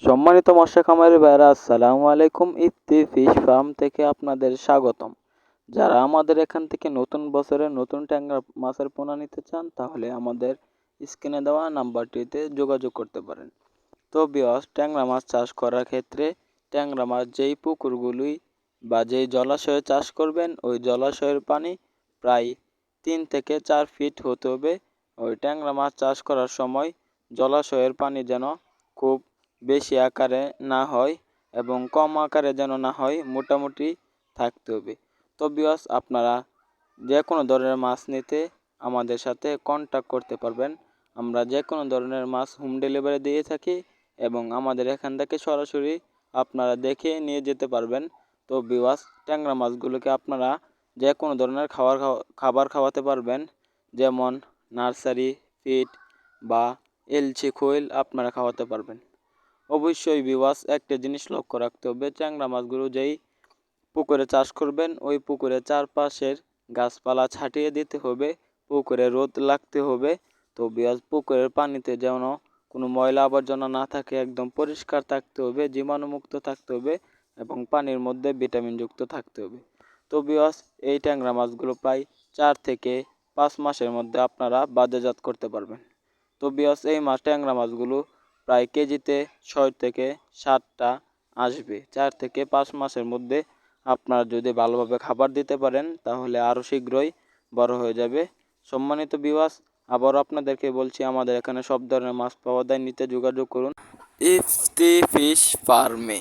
সম্মানিত মৎস্য খামারি ভাইরা, আসসালামু আলাইকুম। ইফতি ফিশ ফার্ম থেকে আপনাদের স্বাগতম। যারা আমাদের এখান থেকে নতুন বছরে নতুন ট্যাংরা মাছের পোনা নিতে চান, তাহলে আমাদের স্ক্রিনে দেওয়া নাম্বারটিতে যোগাযোগ করতে পারেন। তো ভিউয়ার্স, ট্যাংরা মাছ চাষ করার ক্ষেত্রে ট্যাংরা মাছ যেই পুকুরগুলি বা যেই জলাশয়ে চাষ করবেন, ওই জলাশয়ের পানি প্রায় 3 থেকে 4 ফিট হতে হবে। ওই ট্যাংরা মাছ চাষ করার সময় জলাশয়ের পানি যেন খুব বেশি আকারে না হয় এবং কম আকারে যেন না হয়, মোটামুটি থাকতে হবে। তো ভিউয়ার্স, আপনারা যে কোনো ধরনের মাছ নিতে আমাদের সাথে কন্ট্যাক্ট করতে পারবেন। আমরা যে কোনো ধরনের মাছ হোম ডেলিভারি দিয়ে থাকি এবং আমাদের এখান থেকে সরাসরি আপনারা দেখে নিয়ে যেতে পারবেন। তো ভিউয়ার্স, ট্যাংরা মাছগুলোকে আপনারা যে কোনো ধরনের খাবার খাওয়াতে পারবেন, যেমন নার্সারি ফিড বা এলচি খৈল আপনারা খাওয়াতে পারবেন। অবশ্যই ভিউয়ার্স, একটা জিনিস লক্ষ্য রাখতে হবে, ট্যাংরা মাছগুলো যেই পুকুরে চাষ করবেন, ওই পুকুরের চারপাশের গাছপালা ছাটিয়ে দিতে হবে, পুকুরে রোদ লাগতে হবে। তো ভিউয়ার্স, পুকুরের পানিতে যেন কোনো ময়লা আবর্জনা না থাকে, একদম পরিষ্কার থাকতে হবে, জীবাণুমুক্ত থাকতে হবে এবং পানির মধ্যে ভিটামিনযুক্ত থাকতে হবে। তো ভিউয়ার্স, এই ট্যাংরা মাছগুলো প্রায় 4 থেকে 5 মাসের মধ্যে আপনারা বাজারজাত করতে পারবেন। তো ভিউয়ার্স, এই ট্যাংরা মাছগুলো প্রায় কেজিতে 6 থেকে 7টা আসবে। 4 থেকে 5 মাসের মধ্যে আপনারা যদি ভালোভাবে খাবার দিতে পারেন, তাহলে আরও শীঘ্রই বড় হয়ে যাবে। সম্মানিত ভিউয়ার্স, আবারও আপনাদেরকে বলছি, আমাদের এখানে সব ধরনের মাছ পাওয়া যায়, নিতে যোগাযোগ করুন ইফতি ফিশ ফার্মে।